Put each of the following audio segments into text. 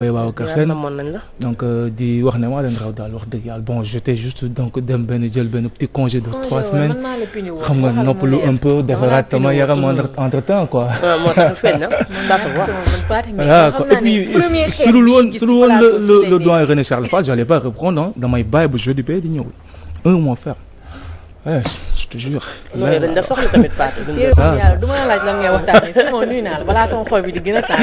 waaw Karsène donc di wax ne maa leen raw daal wax dëgg yàlla bon j'étais juste donc dem jël benn petit congé de 3 semaines xam nga noppalu un peu defaraat sama yaram entre temps quoi. Voilà quoi. Et puis su dul woon le doyen René Charles Fall j'allais pas reprendre damay bàyyi ba jeudi bee di ñëw 1 mois faire. Ouais, je te jure. loolu dañ def soxla tamit Pathé. yàlla du ma la laaj lan ngay waxtaanee si moom nuyu naa la balaa sama xol bi di gën a tàng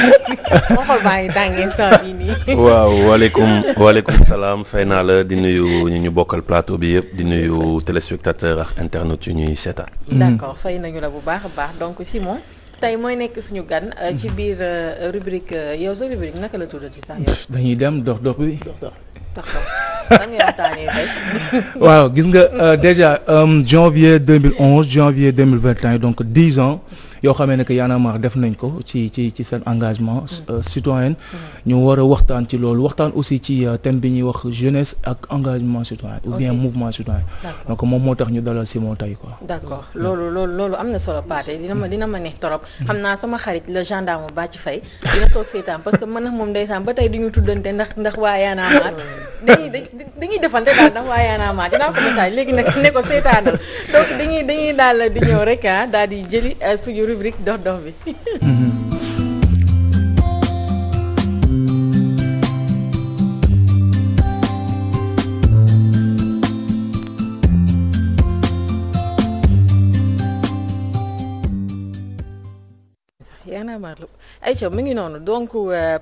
sama xol baa ngi tàngee saa bii nii. waaw waaleykum salaam fay naa la di nuyu ñu bokkal plateau bi yëpp di nuyu téléspectateurs ak internautes yu ñuy seetaan. d'accord fay nañu la bu baax a baax donc Simon tey mooy nekk suñu gan. ci biir rubrique yow sa rubrique naka la tuddati sax yow. dañuy dem dox bi. waaw gis nga déjà janvier 2011 janvier 2021 donc 10 ans yoo xamee ne que Y'en a marre def nañ ko ci seen engagement citoyen ñu war a waxtaan ci loolu waxtaan aussi ci thème bi ñuy wax jeunesse ak engagement citoyen ou bien mouvement citoyen donc moom moo tax ñu dalal Simon tey quoi. d'accord loolu am na solo Pathé dina ma neex torop xam naa sama xarit le gendarme Bathie Faye dina toog seetaan parce que man ak moom ndeysaan ba tey duñu tuddante ndax waa Y'en a marre dañuy defante daal ndax waa Y'en a marre dinaa ko message léegi nag ne ko seetaanal donc dañuy daal di ñëw rek daal di jëli suñu rubrique dox bi. Y'en a marre Aïcha mi ngi noonu donc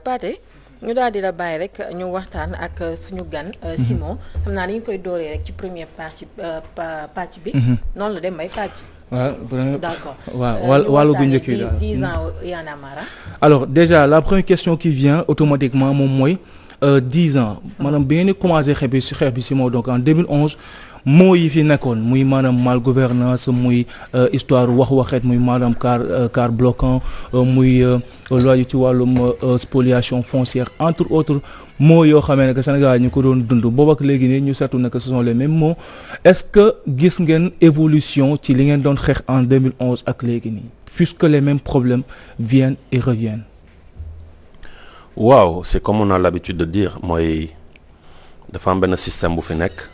Pathé ñu daal di la bàyyi rek ñu waxtaan ak suñu gan Simon xam naa dañu koy dooree rek ci première pàcc bi. noonu la dem bay pàcc. waaw d'accord wàllu bu njëkk yi daal 10 ans Y'en a marre. Alors déjà la première question qui vient automatiquement moom mooy 10 ans maanaam bi ngeen di commencé xeex bi Simon donc en 2011 moo yi fi nekkoon muy maanaam mal gouvernance muy histoire waxeet muy maanaam car bloquant muy loi yu ci wàllum spoliation foncière entre autres mots yoo xamee ne que Sénégal ñu ko doon dund boobu ak léegi nii ñu seetlu ne que ce sont les mêmes mots est-ce que gis ngeen évolution ci li ngeen doon xeex en 2011 ak léegi nii puisque les mêmes problèmes viennent et reviennent. waaw c'est comme on a l'habitude de dire mooy dafa am benn système bu fi nekk.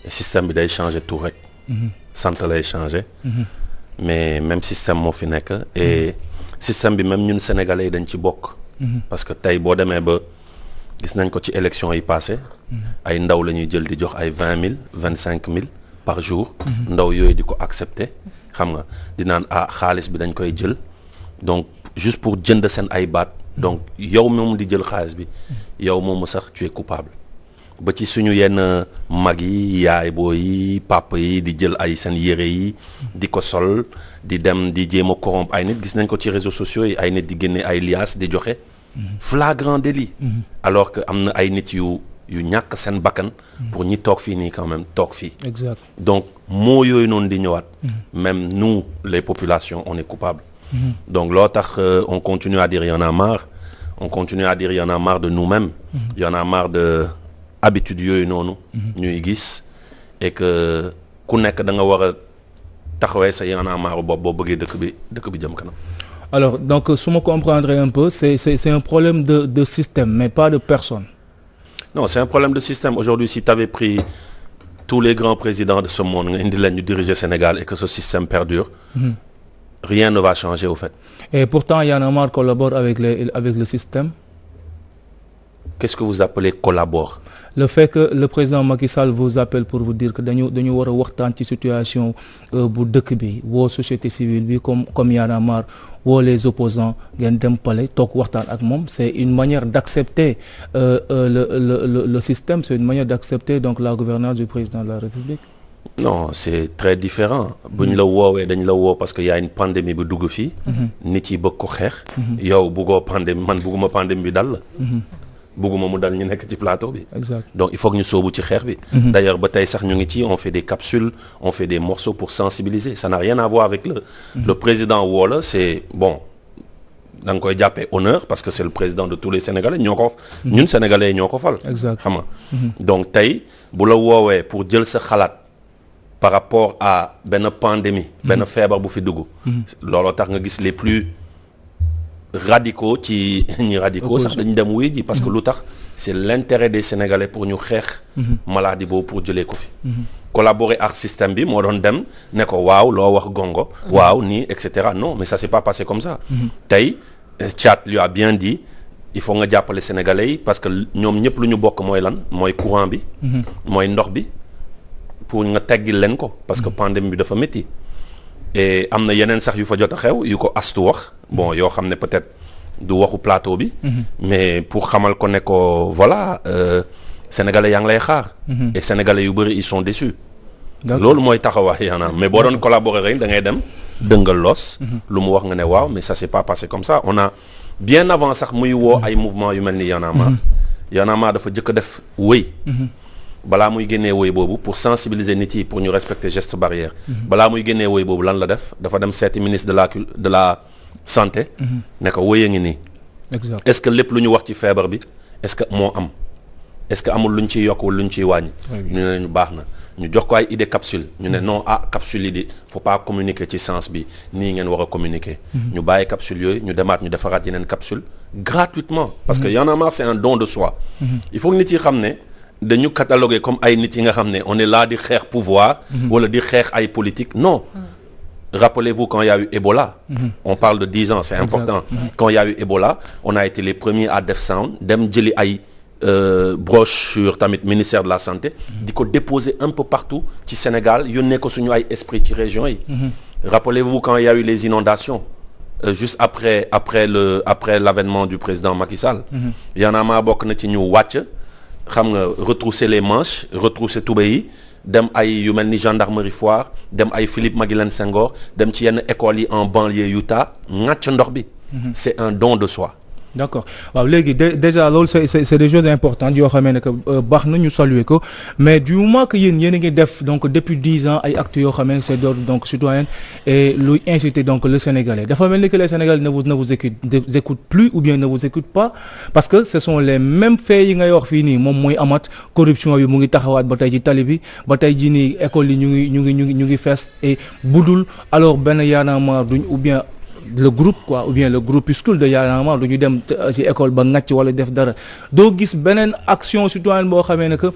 et système bi day changer tout rek. sant lay changer. mais même système moo fi nekk et système bi même ñun sénégalais yi dañ ci bokk. parce que tey boo demee ba gis nañ ko ci élection yi passé ay ndaw la ñuy jël di jox ay 20 000 25 000 par jour. ndaw yooyu di ko accepter xam nga di naan xaalis bi dañ koy jël donc juste pour jënd seen ay baat donc yow moom di jël xaalis bi yow moomu sax tu es coupable. ba ci suñu yenn mag yi yaay boo yi papa yi di jël ay seen yére yi di ko sol di dem di jéem a corrompre ay nit gis nañ ko ci réseaux sociaux yi ay nit di génne ay liaas di joxe flagrant délit alors que am na ay nit yu ñàkk seen bakkan pour ñi toog fii nii quand même toog fii. Exact. Donc moo yooyu noonu di ñëwaat même nous les populations on est coupables. Donc loo tax on continue à dire Y'en a marre on continue à dire Y'en a marre de nous-mêmes. Y'en a marre de habitude yooyu noonu ñuy gis et que ku nekk da nga war a taxawee sa Y'en a marre boo bëggee dëkk bi jëm kanam. Alors donc su ma comprendre un peu c'est un problème de système mais pas de personne. Non c'est un problème de système aujourd'hui si tu avais pris tous les grands présidents de ce monde nga indi leen ñu diriger Sénégal et que ce système perdure rien ne va changer au fait. Et pourtant Y'en a marre collabore avec le système. Qu'est-ce que vous appelez collabore? Le fait que le président Macky Sall vous appelle pour vous dire que dañu war a waxtaan ci situation bu dëkk bi woo société civile bi comme Y'en a marre woo les opposants ngeen dem palais toog waxtaan ak moom c'est une manière d'accepter le système c'est une manière d'accepter donc la gouvernance du président de la République. Non c'est très différent bu ñu la woowee dañ la woo parce que y a une pandémie bu dugg fii nit yi bëgg ko xeex yow bëggoo pandémie man bëgguma pandémie bi dal la bëgguma mu dal ñu nekk ci plateau bi. Exact. Donc il faut que ñu soobu ci xeex bi. D'ailleurs ba tey sax ñu ngi ci on fait des capsules on fait des morceaux pour sensibiliser ça n'a rien à voir avec le président woo la c'est bon da nga koy jàppee honneur parce que c'est le président de tous les Sénégalais ñoo ko ñun Sénégalais yi ñoo ko fal. Exact. Xam nga donc tey bu la woowee pour jël sa xalaat par rapport à benn pandémie benn feebar bu fi dugg looloo tax nga gis les plus radicaux ci ñi radicaux sax dañu dem wuy ji parce que lu tax c'est l'intérêt des Sénégalais pour ñu xeex maladie boobu pour jëlee ko fi collaborer ak système bi moo doon dem ne ko waaw loo wax gongo waaw nii et cetera non mais ça s'est pas passé comme ça tey Thiat lui a bien dit il faut nga jàppale Sénégalais yi parce que ñoom ñëpp lu ñu bokk mooy lan mooy courant bi mooy ndox bi pour nga teggil leen ko parce que pandémie bi dafa métti et am na yeneen sax yu fa jot a xew yu ko astu wax bon yoo xam ne peut-être du waxu plateau bi mais pour xamal ko ne ko voilà Sénégalais yaa ngi lay xaar et Sénégalais yu bëri ils sont déçus loolu mooy taxawaay yaanaam mais boo doon collaborer rek da ngay dem dëngal loos lu mu wax nga ne waaw mais ça s'est pas passé comme ça on a bien avant sax muy woo ay mouvement yu mel ni Y'en a marre Y'en a marre dafa jëkk a def wëy balaa muy génnee woy boobu pour sensibiliser nit yi pour ñu respecter geste barrière balaa muy génnee woy boobu lan la def dafa dem seeti ministre de la santé ne ko woy a ngi nii est-ce que lépp lu ñu wax ci feebar bi est-ce que moo am est-ce que amul lu ñu ciy yokk wala lu ñu ciy wàññi ñu ne ñu baax na ñu jox ko ay idée capsule ñu ne non capsule yi di faut pas communiquer ci sens bi nii ngeen war a communiquer ñu bàyyi capsule yooyu ñu demaat ñu defaraat yeneen capsule gratuitement parce que Y'en a marre c'est un don de soi il faut que nit yi xam ne dañu cataloguer comme ay nit yi nga xam ne on est là di xeex pouvoir wala di xeex ay politique non rappelez-vous quand il y a eu Ebola on parle de 10 ans c'est important quand il y a eu Ebola on a été les premiers à def sound dem jëli ay brochure tamit ministère de la santé di ko déposer un peu partout ci Sénégal yónnee ko suñu ay esprit ci région yi rappelez-vous quand il y a eu les inondations juste après l'avènement du président Macky Sall Y'en a marre bokk na ci ñu wàcc xam nga retrousser les manches retrousser tubéy yi dem ay yu mel ni gendarmerie Foire dem ay Philippe Maguilène Senghor dem ci yenn écoles yi en banlieue Utah ŋàcc ndox bi c'est un don de soi d'accord waaw léegi déjà loolu c'est des choses importantes yoo xamee ne que baax na ñu saluer ko mais du moment que yéen a ngi def donc depuis 10 ans ay actes yoo xamee ne c'est d'ordre donc citoyen et luy inciter donc le Sénégalais dafa mel ni que les Sénégalais ne vous écoutent plus ou bien ne vous écoutent pas parce que ce sont les mêmes faits yi ngay wax fii nii moom mooy amat corruption yi mu ngi taxawaat ba tey ci tali bi ba tey jii nii école yi ñu ngi fees et budul alors benn Y'en a marre duñ ou bien le groupe quoi ou bien le groupuscule de Y'en a marre du ñu dem ci école ba ngàcc wala def dara doo gis beneen action citoyenne boo xamee ne que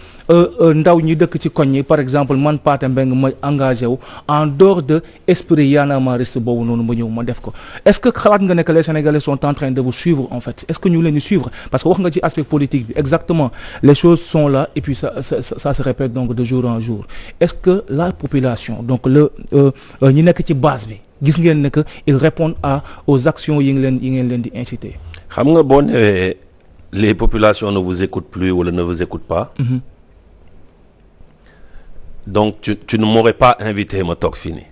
ndaw ñi dëkk ci koñ yi par exemple man Pathé Mbeng ma engagé wu en dehors de esprit Y'en a marriste boobu noonu ma ñëw ma def ko est-ce que xalaat nga ne que les Sénégalais sont en train de vous suivre en fait est-ce que ñu leen di suivre parce que wax nga ci aspect politique bi exactement les choses sont là et puis ça se répète donc de jour en jour est-ce que la population donc ñi nekk ci base bi gis ngeen ne que ils répondent aux actions yi ngeen leen di inciter. xam nga boo newee les populations ne vous écoutent plus wala ne vous écoutent pas. Donc tu ne m'aurais pas invité ma toog fii nii.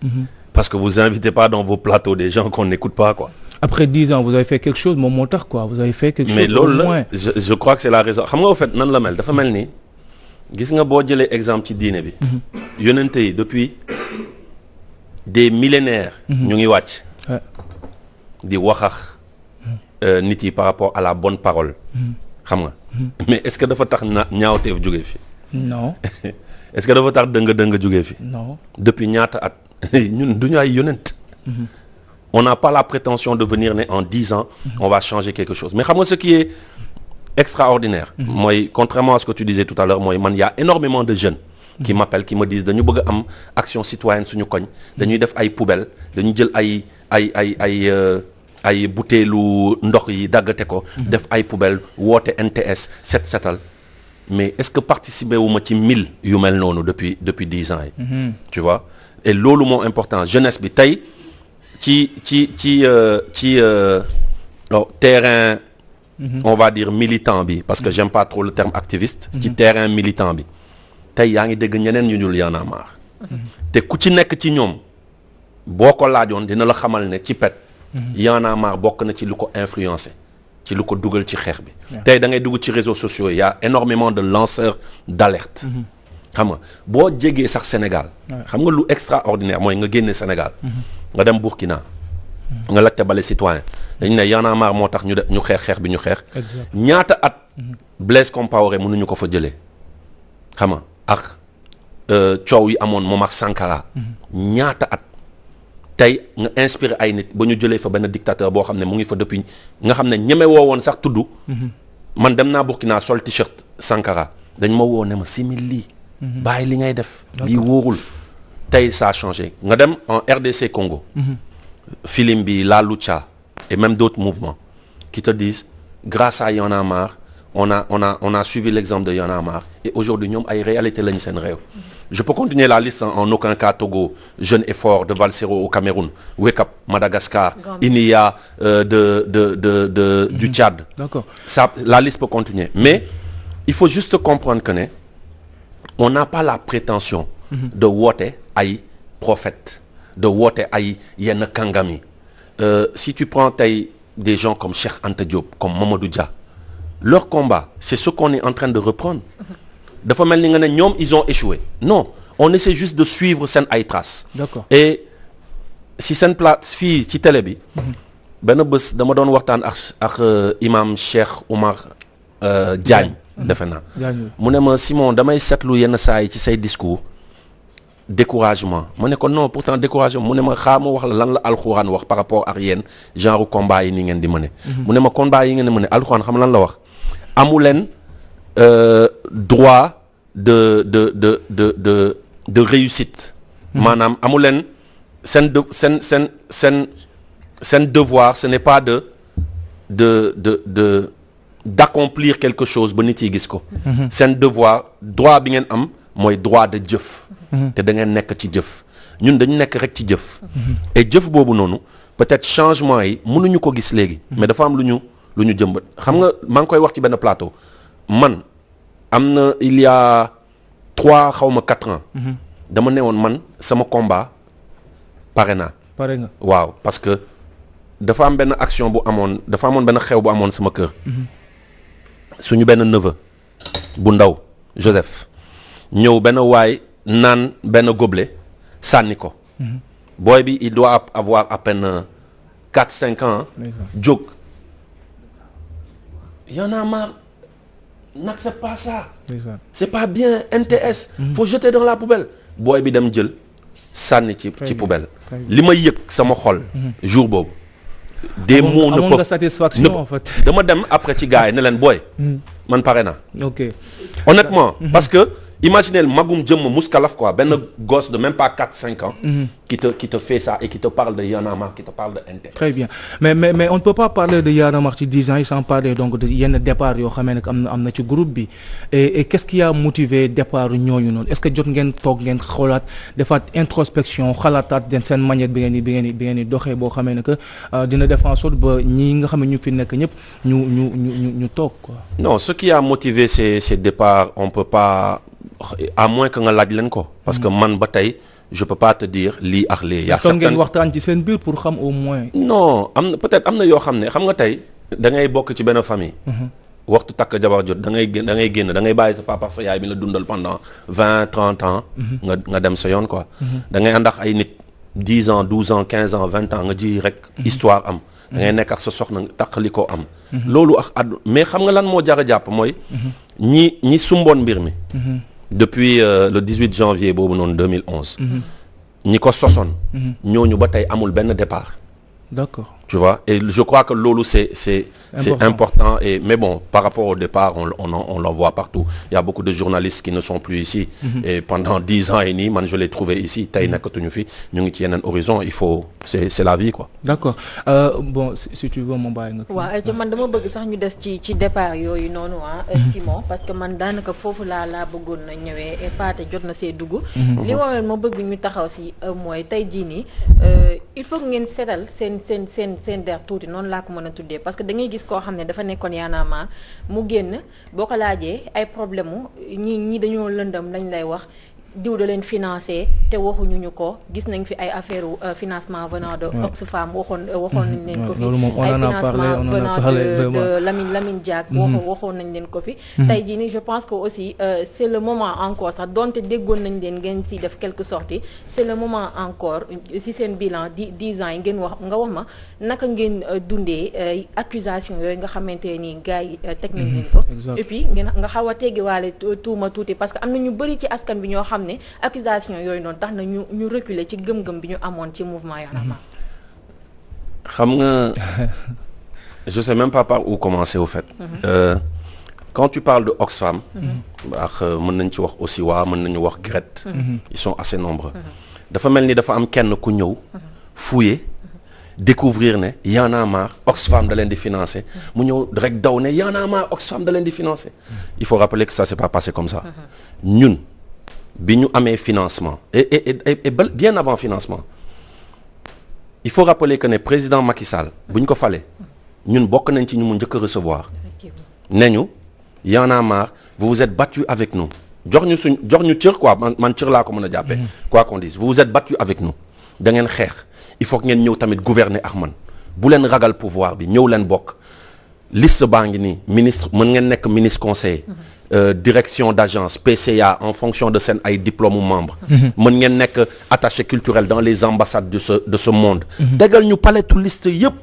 Parce que vous invitez pas dans vos plateaux des gens qu'on n'écoute pas quoi. Après 10 ans vous avez fait quelque chose moom moo tax quoi vous avez fait quelque chose. Mais loolu la je crois que c'est la raison xam nga au fait nan la mel dafa mel ni gis nga boo jëlee exemple ci diine bi. yonente yi depuis des millénaires. ñu ngi wàcc. di waxax nit yi par rapport à la bonne parole. xam nga. mais est-ce que dafa tax ñaawteef jógee fi. non. est-ce que dafa tax dëng jógee fi. non. depuis ñaata at ñun duñu ay yonent. On n'a pas la prétention de venir en 10 ans, on va changer quelque chose. Mais ce qui est extraordinaire, moi, contrairement à ce que tu disais tout à l'heure, moi, il y a énormément de jeunes qui m'appellent, qui me disent dañu bëgg am action citoyenne suñu koñ, dañuy def ay poubelle, dañuy jël ay butéelu ndox yi daggate ko, def ay poubelle, woote NTS, setal. Mais est-ce que participer wu ma ci 1000 yu mel noonu depuis 10 ans yi. Tu vois? Et loolu moo important, jeunesse bi tey ci terrain on va dire militant bi parce que j'aime pas trop le terme activiste ci terrain militant bi tey yaa ngi dégg ñeneen ñu dul Y'en a marre te ku ci nekk ci ñoom boo ko laajoon dina la xamal ne ci pet Y'en a marre bokk na ci lu ko influencé ci lu ko dugal ci xeex bi tey da ngay dugg ci réseaux sociaux il y a énormément de lanceurs d'alerte xam nga boo jegee sax Sénégal xam nga lu extraordinaire mooy nga génne Sénégal nga dem Burkina nga laajte bale citoyen dañu ne Y'en a marre moo tax ñu xeex bi ñu xeex ñaata at Blaise Compaoré mënuñu ko fa jëlee xam nga ak coow yi amoon Momar Sankara ñaata at tey nga inspiré ay nit ba ñu jëlee fa benn dictateur boo xam ne mu ngi fa depuis nga xam ne ñeme woo woon sax tudd. man dem naa Burkina sol t-shirt Sankara dañ ma woo ne ma simil lii. bàyyi li ngay def. lii wóorul tey ça a changé nga dem en RDC Congo. film bi La Lucha et même d'autres mouvements qui te disent grâce à Y'en a marre on a suivi l'exemple de Y'en a marre et aujourd'hui ñoom ay réalité lañu seen réew. Je peux continuer la liste en aucun cas Togo, Jeune et Fort de Valsero au Cameroun, Wake Up Madagascar, Inia du Tchad. D'accord. Ça, la liste peut continuer. Mais il faut juste comprendre que on n'a pas la prétention de woote ay prophète, de woote ay yenn kangami. Si tu prends des gens comme Cheikh Anta Diop, comme Mamadou Dia, leur combat, c'est ce qu'on est en train de reprendre. dafa mel ni nga ne ñoom ils ont échoué non on essaie juste de suivre seen ay traces. D'accord. Et si seen place fii ci télé bi. benn bés dama doon waxtaan ak imam Cheikh Oumar Diagne. defe naa mu ne ma Simon damay seetlu yenn saa yi ci say discours découragement ma ne ko non pourtant découragement mu ne ma xaar ma wax la lan la alxuraan wax par rapport ak yéen genre combat yi ni ngeen di mëne. mu ne ma combat yi ngeen di mëne alxuraan xam lan la wax amu leen. Droit de réussite. maanaam amu leen seen devoir ce n'est pas d'accomplir quelque chose ba nit yi gis ko. seen devoir droit bi ngeen am mooy droit de jëf. te da ngeen nekk ci jëf ñun dañu nekk rek ci jëf. et jëf boobu noonu peut-être changement yi mënuñu ko gis léegi. mais dafa am lu ñu jëmbat xam nga maa ngi koy wax ci benn plateau. man am na il y a 3 xaw ma 4 ans. dama ne woon man sama combat pare naa. pare nga waaw parce que dafa am benn action bu amoon dafa amoon benn xew bu amoon sama kër. suñu benn neveu bu ndaw Joseph ñëw benn waay naan benn gobelet sànni ko. booy bi il doit avoir à peine 4-5 ans. jóg Y'en a marre. N'accepte pas ça. C'est pas bien NTS. Faut jeter dans la poubelle. booy bi dem jël sànni ci poubelle. li ma yëg sama xol. jour boobu. des mots ne peuvent satisfaction en fait. dama dem après ci gars yi ne leen booy. man pare naa. ok honnêtement. parce que imaginez magum jëmm muskalaf quoi benn gosse de même pas 4-5 ans. qui te fait ça et qui te parle de Y'en a marre qui te parle de NTS. Très bien mais on ne peut pas parler de Y'en a marre ci 10 ans yi sans parler donc de yenn départ yoo xamee ne am na ci groupe bi et qu'est-ce qui a motivé départ ñooñu noonu est-ce que jot ngeen toog ngeen xoolaat defaat introspection xalaataat seen manière bi ngeen di doxee boo xamee ne que dina def en sorte ba ñi nga xam ne ñu fi nekk ñëpp ñu toog quoi. Non, ce qui a motivé ces départs on peut pas à moins que nga laaj leen ko. parce que man ba tey je peux pas te dire lii ak lii. y a certaines ngeen waxtaan ci seen biir pour xam au moins. non am na peut-être am na yoo xam ne xam nga tey da ngay bokk ci benn famille. waxtu takk jabar jot da ngay génn da ngay bàyyi sa papa sa yaay bi la dundal pendant 20-30 ans. nga dem sa yoon quoi. da ngay ànd ak ay nit 10 ans 12 ans 15 ans 20 ans nga ji rek. histoire am. da ngay nekk ak sa soxna taqali ko am. loolu ak addu mais xam nga lan moo jar a jàpp mooy. ñi sumboon mbir mi. depuis le 18 janvier boobu noonu 2011. ñi ko sosoon. ñooñu ba tey amul benn départ. D'accord. Tu vois, et je crois que Lolo c'est important et mais bon par rapport au départ on l'en voit partout. Il y a beaucoup de journalistes qui ne sont plus ici et pendant 10 ans et demi man je l'ai trouvé ici tey nekkatuñu fi ñu ngi ci yeneen horizon il faut c'est la vie quoi. D'accord bon si tu veux mon bàyyi nga. waaw man dama bëgg sax ñu des ci départ yooyu noonu Simon parce que man daanaka foofu laa bëggoon na ñëwee et Pathé jot na see dugg. li waral ma bëgg ñu taxaw si mooy tey jii nii il faut ngeen seetal seen der tuuti noonu laa ko mën a tuddee parce que da ngay gis koo xam ne dafa nekkoon Y'en a marre mu génn boo ko laajee ay problème mu ñi dañoo lëndëm lañ lay wax diw da leen financé te waxuñu ñu ko gis nañ fi ay affaire financement venant de Oxfam waxoon nañ leen ko fi ay financement venant de Lamine Diack waxoon nañ leen ko fi tey jii nii je pense que aussi c'est le moment encore sax donte déggoon nañ leen ngeen si def quelque sortie c'est le moment encore si seen bilan 10 ans yi ngeen wax ma naka ngeen dundee accusation yooyu nga xamante nii gars yi teg nañ leen ko et puis ngeen nga xaw a teggiwaale tuuma tuuti parce que am na ñu bëri ci askan bi ñoo xam ne accusation yooyu noonu tax na ñu reculer ci gëm-gëm bi ñu amoon ci mouvement Y'en a marre. xam nga je sais même pas par où commencer au fait. Quand tu parles de Oxfam. ak mën nañ ci wax aussi mën nañu wax GRET. ils sont assez nombreux. dafa mel ni dafa am kenn ku ñëw. fouiller. découvrir ne Y'en a marre Oxfam da leen di financer mu ñëw rek daw ne Y'en a marre Oxfam da leen di financer. il faut rappeler que ça s'est pas passé comme ça. ñun bi ñu amee financement et bien avant financement il faut rappeler que ne président Macky Sall bu ñu ko falee ñun bokk nañ ci ñu mu njëkk a recevoir. ne ñu Y'en a marre vous vous êtes battu avec nous jox ñu cër quoi man cër laa ko mën a jàppee. quoi qu'on dise vous vous êtes battu avec nous da ngeen xeex. il faut que ngeen ñëw tamit gouverner ak man bu leen ragal pouvoir bi ñëw leen bokk liste baa ngi nii ministre mën ngeen nekk ministre conseiller direction d'agence PCA en fonction de seen ay diplôme membre mën ngeen nekk attaché culturel dans les ambassades de ce monde tegal ñu paletu liste yëpp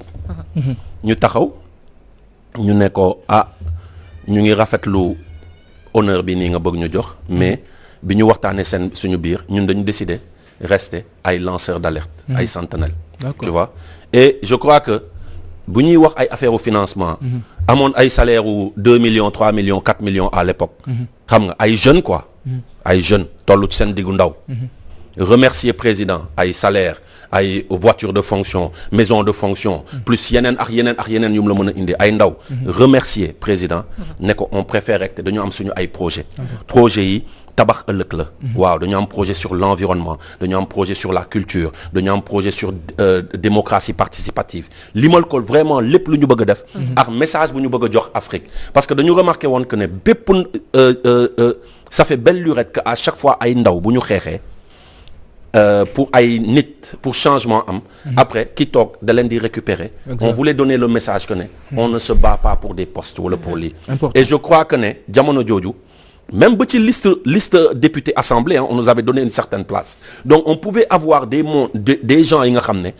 ñu taxaw ñu ne ko ñu ngi rafetlu honneur bi nii nga bëgg ñu jox mais bi ñu waxtaanee suñu biir ñun dañu décider rester ay lanceurs d'alerte ay sentinelles tu vois et je crois que bu ñuy wax ay affaire au financement amoon ay salaire u 2 millions 3 millions 4 millions à l'époque xam nga ay jeunes quoi ay jeunes tollu ci seen diggu ndaw remercier président ay salaire ay voiture de fonction maison de fonction plus yeneen yu mu la mën a indi ay ndaw remercier président ne ko on préfère rek te dañu am suñu ay projet yi tabax ëllëg la waaw dañu am projet sur l'environnement dañu am projet sur la culture dañu am projet sur démocratie participative limal ko vraiment lépp lu ñu bëgg a def ak message bu ñu bëgg a jox Afrique parce que dañu remarqué woon que ne bépp ça fait belle lurette que à chaque fois ay ndaw bu ñu xeexee pour ay nit pour changement am après ki toog da leen di récupérer on voulait donner le message que ne on ne se bat pas pour des postes wala pour lii et je crois que ne jamono jooju même ba ci liste député assemblée on nous avait donné une certaine place donc on pouvait avoir des gens yi nga xam ne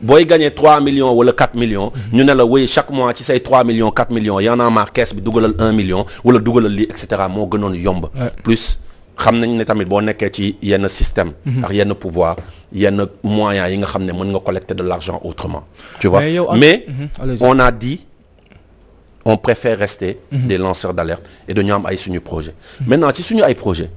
booy gagner 3 millions wala 4 millions ñu ne la wéy chaque mois ci say 3 millions 4 millions Y'en a marre caisse bi dugalal 1 million wala dugalal lii et cetera moo gënoon yomb plus xam nañ ne tamit boo nekkee ci yenn système ak yenn pouvoir yenn moyens yi nga xam ne mën nga collecter de l'argent autrement tu vois mais on a dit on préfère rester des lanceurs d'alerte et dañu am ay suñu projet maintenant ci suñu ay projet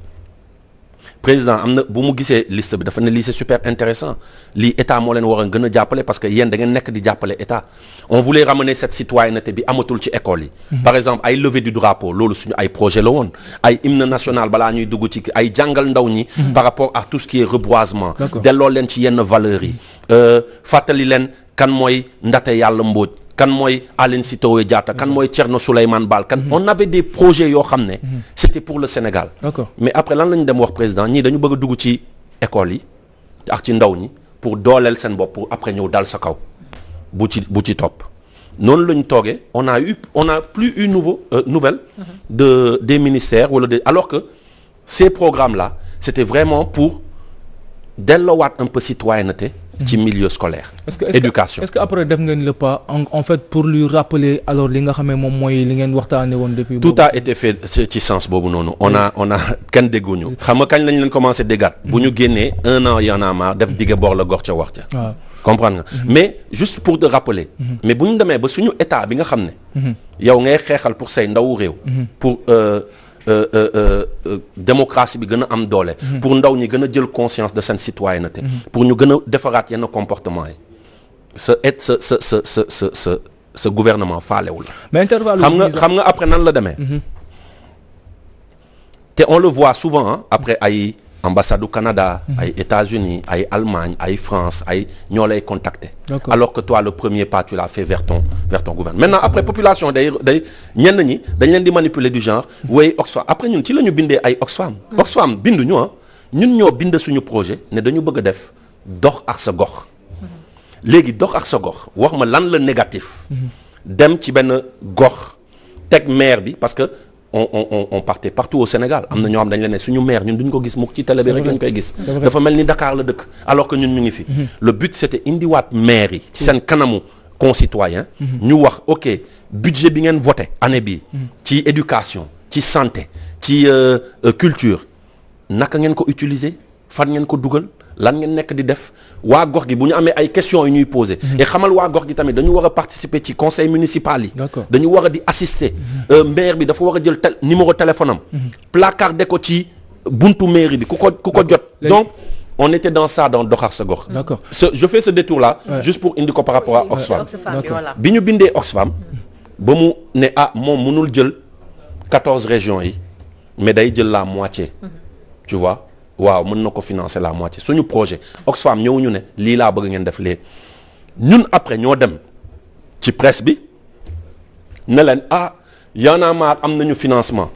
président am na bu mu gisee liste bi dafa ne lii c'est super intéressant lii état moo leen war a gën a jàppale parce que yéen da ngeen nekk di jàppale état on voulait ramener cette citoyenneté bi amatul ci école yi par exemple ay levée du drapeau loolu suñu ay projet la woon ay hymne national balaa ñuy dugg ci ay jàngal ndaw ñi par rapport à tout ce qui est reboisement delloo leen ci yenn valeurs yi fàttali leen kan mooy Ndate Yàlla Mbodj kan mooy Aline Sitoé Diatta kan mooy Thierno Souleymane Baal kan on avait des projets yoo xam ne c'était pour le Sénégal mais après lan la ñu dem wax président ñii dañu bëgg a dugg ci école yi ak ci ndaw ñi pour dooleel seen bopp pour après ñëw dal sa kaw bu ci topp noonu la ñu toogee on a plus eu nouvelle des ministères wala alors que ces programmes là c'était vraiment pour delloowaat un peu citoyenneté ci milieu scolaire. Éducation. Est-ce que après def ngeen le pas en fait pour lui rappeler alors li nga xam ne moom mooy li ngeen waxtaanee woon depuis. tout a été fait ci sens boobu noonu. on a kenn dégguñu. xam nga kañ lañ leen commencé déggaat. bu ñu génnee 1 an Y'en a marre def dige bor la gox ca wax ca. waaw comprendre nga. mais juste pour te rappeler. mais bu ñu demee ba suñu état bi nga xam ne. yow ngay xeexal pour say ndawu réew. pour démocratie bi gën a am doole. pour ndaw ñi gën a jël conscience de seen citoyenneté. pour ñu gën a defaraat yenn comportement yi. ce gouvernement faalewul. mais intervalle xam nga après nan la demee. te on le voit souvent après ay ambassade du Canada. ay États-Unis ay Allemagne ay France ay ñoo lay contacter. alors que toi le premier pas tu l'as fait vers ton gouvernement. maintenant après population day ñenn ñi dañ leen di manipuler du genre. way Oxfam après ñun ci la ñu bindee ay Oxfam. Oxfam binduñu ñun ñoo bind suñu projet ne dañu bëgg a def dox ak sa gox. léegi dox ak sa gox wax ma lan la négatif. dem ci benn gox teg maire bi parce que. on partait partout au Sénégal am na ñoo xam dañ leen ne suñu maire ñun duñ ko gis mukk ci télé bi rek lañ koy gis dafa mel ni Dakar la dëkk alors que ñun ñu ngi fi le but c'était indiwaat maire yi ci seen kanamu concitoyen ñu wax ok budget bi ngeen voté année bi ci éducation ci santé ci culture naka ngeen ko utiliser fan ngeen ko dugal lan ngeen nekk di def waa gox gi bu ñu amee ay questions yu ñuy poser. et xamal waa gox gi tamit dañu war a participer ci conseil municipal yi. dañu war a di assister. maire bi dafa war a jël numéro téléphone am. placardé ko ci buntu mairie bi ku ko jot. donc on était dans ça dans Doxar sa gox. d'accord je fais ce détour là. juste pour indi ko par rapport à Oxfam. bi ñu bindee Oxfam. ba mu ne moom mënul jël 14 régions yi mais day jël la moitié. tu vois. waaw mën na ko financer la moitié suñu projet Oxfam ñëwuñu ne lii laa bëgg ngeen def léegi ñun après ñoo dem ci presse bi ne leen Y'en a marre am nañu financement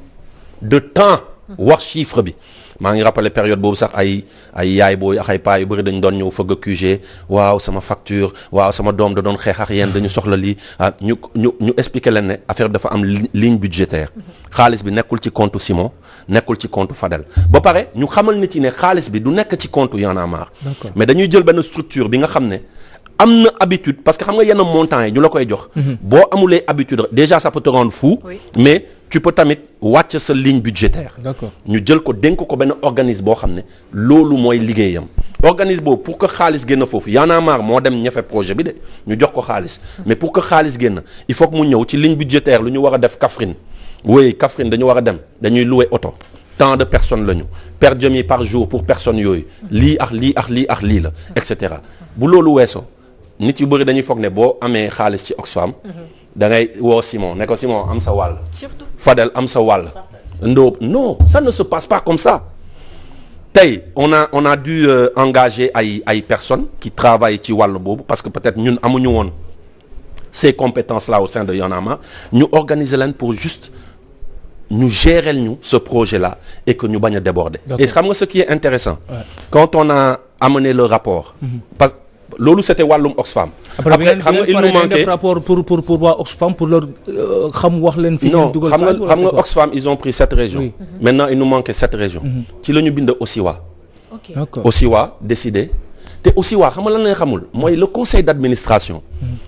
de temps wax chiffre bi maa ngi rappelé période boobu sax ay yaay booy ak ay paa yu bëri dañu doon ñëw fëgg a QG waaw sama facture waaw sama doom da doon xeex ak yéen dañu soxla lii ñu expliquer leen ne affaire bi dafa am ligne budgétaire xaalis bi nekkul ci compte Simon nekkul ci compte Fadel ba pare ñu xamal nit yi ne xaalis bi du nekk ci compte Y'en a marre mais dañuy jël benn structure bi nga xam ne am na habitude parce que xam nga yenn montants yi ñu la koy jox boo amulee habitude déjà ça peut te rendre fou mais tu peux tamit wàcc sa ligne budgétaire ñu jël ko dénk ko benn organisme boo xam ne loolu mooy liggéeyam organisme boobu pour que xaalis génn foofu Y'en a marre moo dem ñefe projet bi de ñu jox ko xaalis mais pour que xaalis génn il faut que mu ñëw ci ligne budgétaire lu ñu war a def Kaffrine Kaffrine dañu war a dem dañuy louer oto tant de personnes lañu per diem yi par jour pour personnes yooyu lii ak lii ak lii ak lii la et cetera bu loolu weesoo nit yu bëri dañuy foog ne boo amee xaalis ci Oxfam da ngay woo Simon ne ko Simon am sa wàll Fadel am sa wàll Ndoob non ça ne se passe pas comme ça tey on a dû engager ay personnes qui travaillent ci wàll boobu parce que peut-être ñun amuñu woon ces compétences là au sein de Y'en a marre ñu organiser leen pour juste ñu gérer ñu ce projet là et que ñu bañ a déborder et xam nga ce qui est intéressant quand on a amené le rapport parce que loolu c'était wàllum Oxfam. après xam nga il nous manquait rapport pour waa Oxfam pour leur xam wax leen. fi ñu dugal xam nga Oxfam ils ont pris 7 régions. maintenant il nous manquait 7 régions. ci la ñu bind Osiwa. Osiwa décidé te Osiwa xam nga lan la xamul mooy le conseil d'administration.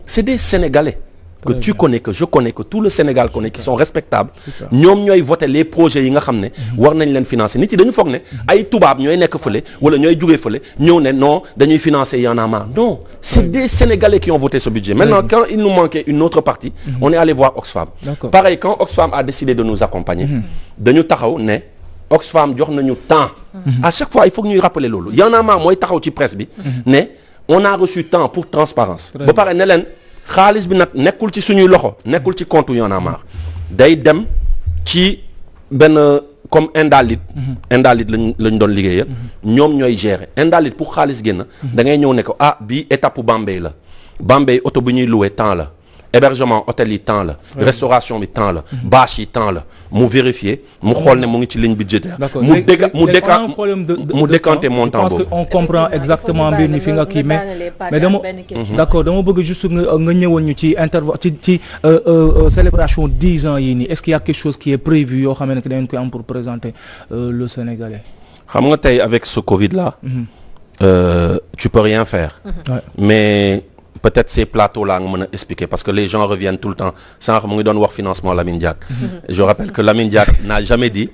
c'est des Sénégalais. que tu connais que je connais que tout le Sénégal connaît qui sont respectables ñoom ñooy voter les projets yi nga xam ne war nañ leen financer nit yi dañu foog ne ay tubaab ñooy nekk fële wala ñooy jugee fële ñëw ne non dañuy financer Y'en a marre non c'est des Sénégalais qui ont voté ce budget maintenant quand il nous manquait une autre partie on est allé voir Oxfam pareil quand Oxfam a décidé de nous accompagner dañu taxaw ne Oxfam jox nañu temps à chaque fois il faut que ñuy rappeler loolu Y'en a marre mooy taxaw ci presse bi ne on a reçu temps pour transparence ba pare ne leen xaalis bi nag nekkul ci suñuy loxo nekkul ci compte Y'en a marre day dem ci benn comme Indalit lañ doon liggéeyal ñoom ñooy gérer Indalit pour xaalis génn da ngay ñëw ne ko bii étape Bambey la Bambey oto bu ñuy louer temps la hébergement hôtel yi temps la restauration bi temps la bâche yi temps la mu vérifier mu xool ne mu ngi ci ligne budgétaire mu décanter montant boobu on comprend exactement mbir mi fi nga kii mais dama d'accord dama bëgg juste nga ñëwoon ñu ci ci célébration 10 ans yi nii est-ce qu'il y a quelque chose qui est prévu yoo xam ne que da ngeen koy am pour présenter le Sénégalais xam nga tey avec ce Covid là tu peux rien faire mais peut-être ces plateaux là nga mën a expliquer parce que les gens reviennent tout le temps sànq mu ngi doon wax financement Lamine Diack je rappelle que Lamine Diack n'a jamais dit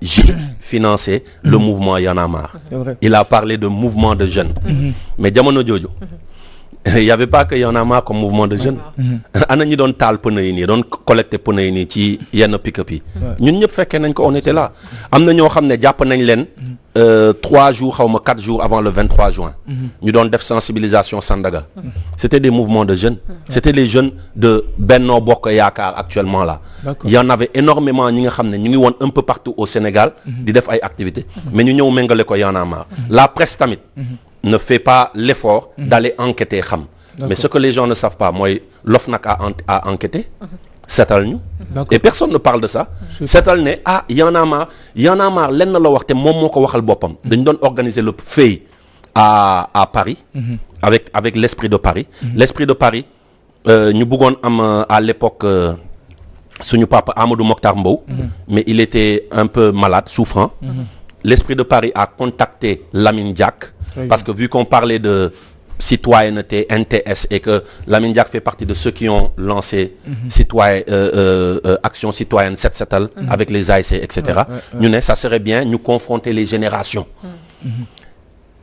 j'ai financé le mouvement Y'en a marre il a parlé de mouvement de jeunes mais jamono jooju il y avait pas que Y'en a marre comme mouvement de jeunes ana ñi doon taal pneu yi nii doon collecter pneu yi nii ci yenn pick-up yi ñun ñëpp fekkee nañ ko on était là am na ñoo xam ne jàpp nañ leen 3 jours xaw ma 4 jours avant le 23 juin ñu doon def sensibilisation Sandaga c'était des mouvements de jeunes c'était les jeunes de Benno Bokk Yaakaar actuellement là il y en avait énormément ñi nga xam ne ñu ngi woon un peu partout au Sénégal di def ay activités mais ñu ñëw méngale ko Y'en a marre la presse tamit ne fait pas l'effort d'aller enquêter xam mais ce que les gens ne savent pas mooy l'OFNAC a enquêté seetal ñu et personne ne parle de ça seetal ne Y'en a marre lenn la wax te moom moo ko waxal boppam dañu doon organiser le FEI à Paris avec l'esprit de Paris l'esprit de Paris ñu bëggoon am à l'époque suñu papa Amadou Mokhtar Mbow mais il était un peu malade souffrant l'esprit de Paris a contacté Lamine Diack parce que vu qu'on parlait de citoyenneté NTS et que Lamine Diack fait partie de ceux qui ont lancé action citoyenne Set Setal avec les ASC etc ñu ne ça serait bien ñu confronter les générations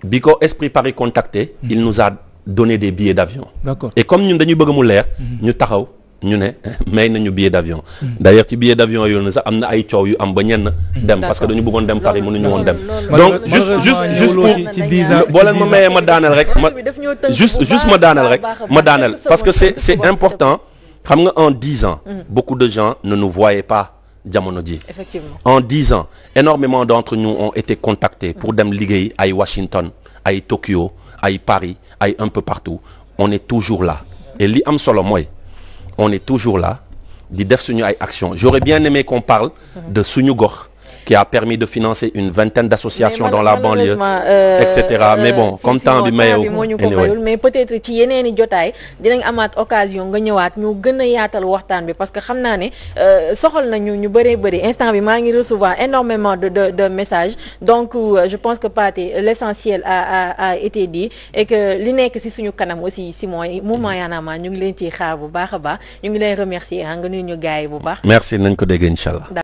bi ko Esprit Paris contacté il nous a donné des billets d'avion. D'accord. Et comme ñun dañuy bëgg mu leer ñu taxaw ñu ne may nañu billet d'avion. D'ailleurs ci billet d'avion yoonu sax am na ay coow yu am ba ñenn dem parce que dañu bëggoon dem Paris mënuñu woon dem. Donc juste pour boo leen ma mayee ma daaneel rek juste ma daaneel parce que c'est important xam nga en 10 ans beaucoup de gens ne nous voyaient pas jamono ji. Effectivement. En 10 ans énormément d'entre nous ont été contactés pour dem liggéey ay Washington ay Tokyo ay Paris ay un peu partout on est toujours là et li am solo mooy on est toujours là di def suñu ay actions. J'aurais bien aimé qu'on parle de suñu gox qui a permis de financer une vingtaine d'associations dans la banlieue, etc. Mais bon, comme temps bi mayewu mais peut-être ci yeneeni jotaay dinañ amaat occasion nga ñëwaat ñu gën a yaatal waxtaan bi parce que xam naa ne soxal nañu ñu bëri instant bi maa ngi recevoir énormément de messages donc je pense que Pathé l'essentiel a été dit et que li nekk ci suñu kanam aussi si mooy mouvement Y'en a marre ñu ngi leen ciy xaar bu baax a baax ñu ngi leen remercier nga nuyu ñu gars yi bu baax. Merci nañ ko dégg inchallah.